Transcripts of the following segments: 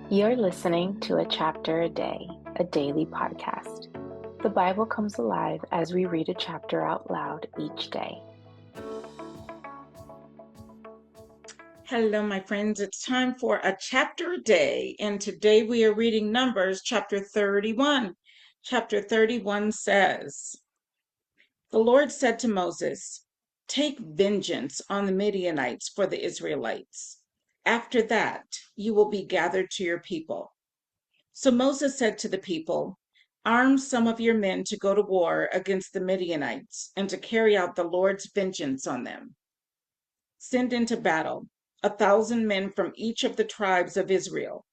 You're listening to A Chapter a Day, a daily podcast. The Bible comes alive as we read a chapter out loud each day. Hello, my friends. It's time for a chapter a day, and today we are reading Numbers chapter 31. Chapter 31 says, The Lord said to Moses, Take vengeance on the Midianites for the Israelites. After that, you will be gathered to your people. So Moses said to the people, Arm some of your men to go to war against the Midianites and to carry out the Lord's vengeance on them. Send into battle 1,000 men from each of the tribes of Israel.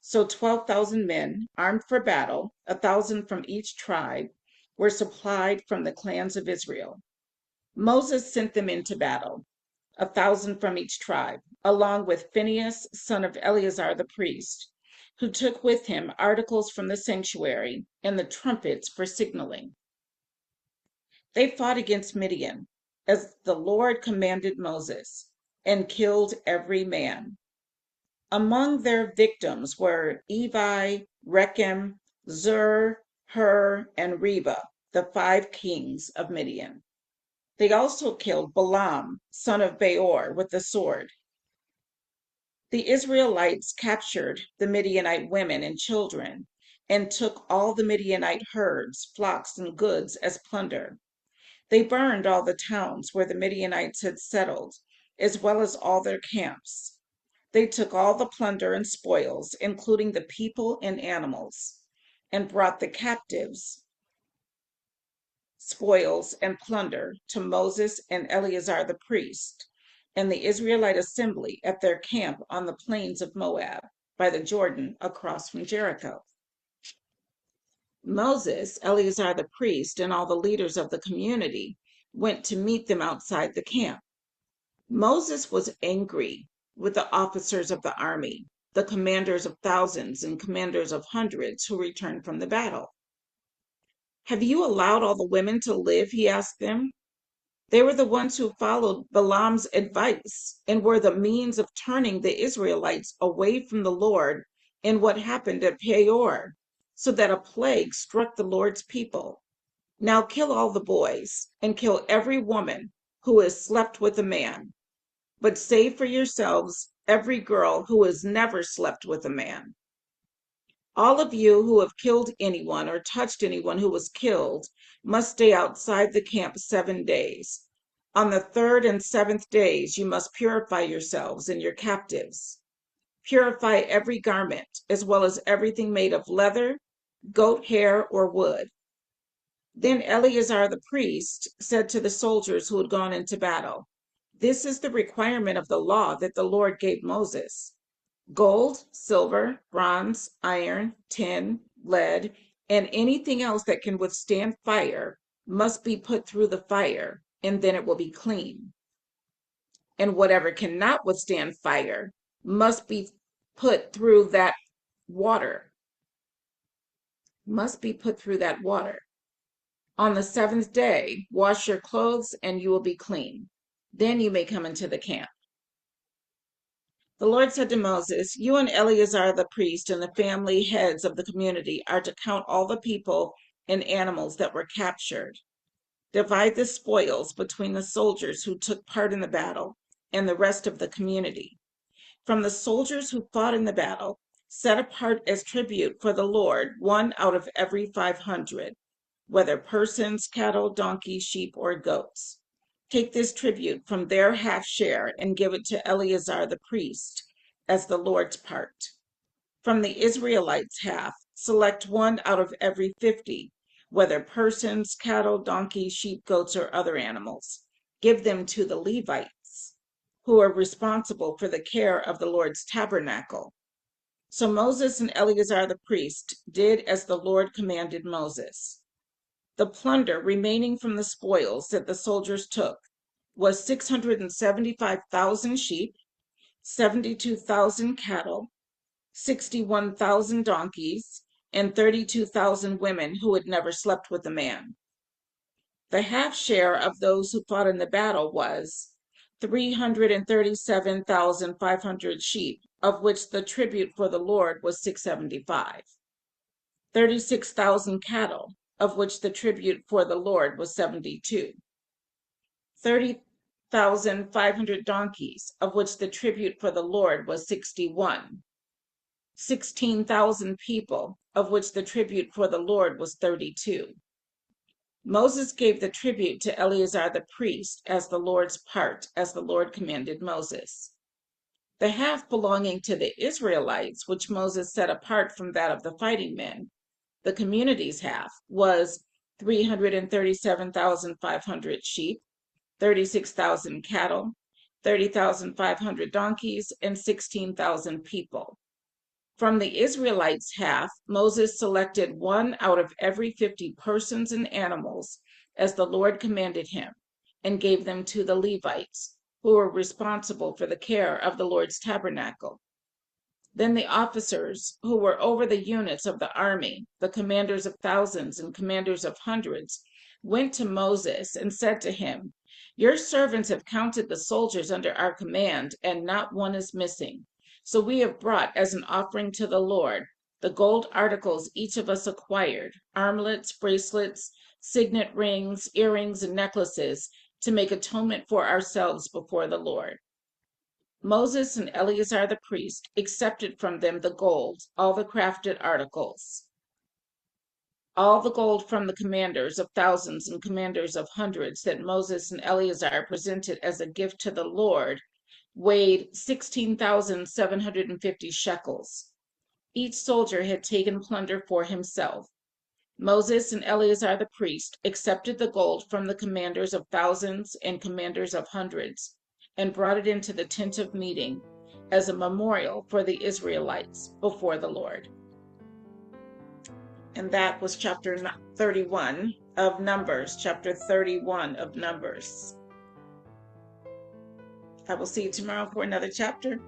So 12,000 men, armed for battle, 1,000 from each tribe, were supplied from the clans of Israel. Moses sent them into battle, 1,000 from each tribe, along with Phinehas, son of Eleazar the priest, who took with him articles from the sanctuary and the trumpets for signaling. They fought against Midian, as the Lord commanded Moses, and killed every man. Among their victims were Evi, Rechem, Zur, Hur, and Reba, the 5 kings of Midian. They also killed Balaam, son of Beor, with the sword. The Israelites captured the Midianite women and children and took all the Midianite herds, flocks, and goods as plunder. They burned all the towns where the Midianites had settled, as well as all their camps. They took all the plunder and spoils, including the people and animals, and brought the captives, spoils, and plunder to Moses and Eleazar the priest and the Israelite assembly at their camp on the plains of Moab by the Jordan across from Jericho. Moses, Eleazar the priest, and all the leaders of the community went to meet them outside the camp. Moses was angry with the officers of the army, the commanders of thousands and commanders of hundreds who returned from the battle. Have you allowed all the women to live? He asked them. They were the ones who followed Balaam's advice and were the means of turning the Israelites away from the Lord in what happened at Peor, so that a plague struck the Lord's people. Now kill all the boys and kill every woman who has slept with a man, but save for yourselves every girl who has never slept with a man. All of you who have killed anyone or touched anyone who was killed must stay outside the camp 7 days. On the 3rd and 7th days, you must purify yourselves and your captives. Purify every garment, as well as everything made of leather, goat hair, or wood. Then Eleazar the priest said to the soldiers who had gone into battle, This is the requirement of the law that the Lord gave Moses. Gold, silver, bronze, iron, tin, lead, and anything else that can withstand fire must be put through the fire, and then it will be clean. And whatever cannot withstand fire must be put through that water. Must be put through that water. On the 7th day, wash your clothes, and you will be clean. Then you may come into the camp. The Lord said to Moses, You and Eleazar the priest and the family heads of the community are to count all the people and animals that were captured. Divide the spoils between the soldiers who took part in the battle and the rest of the community. From the soldiers who fought in the battle, set apart as tribute for the Lord 1 out of every 500, whether persons, cattle, donkeys, sheep, or goats. Take this tribute from their half share and give it to Eleazar the priest as the Lord's part. From the Israelites' half, select 1 out of every 50, whether persons, cattle, donkeys, sheep, goats, or other animals. Give them to the Levites, who are responsible for the care of the Lord's tabernacle. So Moses and Eleazar the priest did as the Lord commanded Moses. The plunder remaining from the spoils that the soldiers took was 675,000 sheep, 72,000 cattle, 61,000 donkeys, and 32,000 women who had never slept with a man. The half share of those who fought in the battle was 337,500 sheep, of which the tribute for the Lord was 675. 36,000 cattle, of which the tribute for the Lord was 72. 30,500 donkeys, of which the tribute for the Lord was 61. 16,000 people, of which the tribute for the Lord was 32. Moses gave the tribute to Eleazar the priest as the Lord's part, as the Lord commanded Moses. The half belonging to the Israelites, which Moses set apart from that of the fighting men, the community's half, was 337,500 sheep, 36,000 cattle, 30,500 donkeys, and 16,000 people. From the Israelites' half, Moses selected one out of every 50 persons and animals, as the Lord commanded him, and gave them to the Levites, who were responsible for the care of the Lord's tabernacle. Then the officers who were over the units of the army, the commanders of thousands and commanders of hundreds, went to Moses and said to him, "Your servants have counted the soldiers under our command, and not one is missing. So we have brought as an offering to the Lord the gold articles each of us acquired, armlets, bracelets, signet rings, earrings, and necklaces, to make atonement for ourselves before the Lord." Moses and Eleazar the priest accepted from them the gold, all the crafted articles. All the gold from the commanders of thousands and commanders of hundreds that Moses and Eleazar presented as a gift to the Lord weighed 16,750 shekels. Each soldier had taken plunder for himself. Moses and Eleazar the priest accepted the gold from the commanders of thousands and commanders of hundreds, and brought it into the tent of meeting as a memorial for the Israelites before the Lord. And that was chapter 31 of Numbers, chapter 31 of Numbers. I will see you tomorrow for another chapter.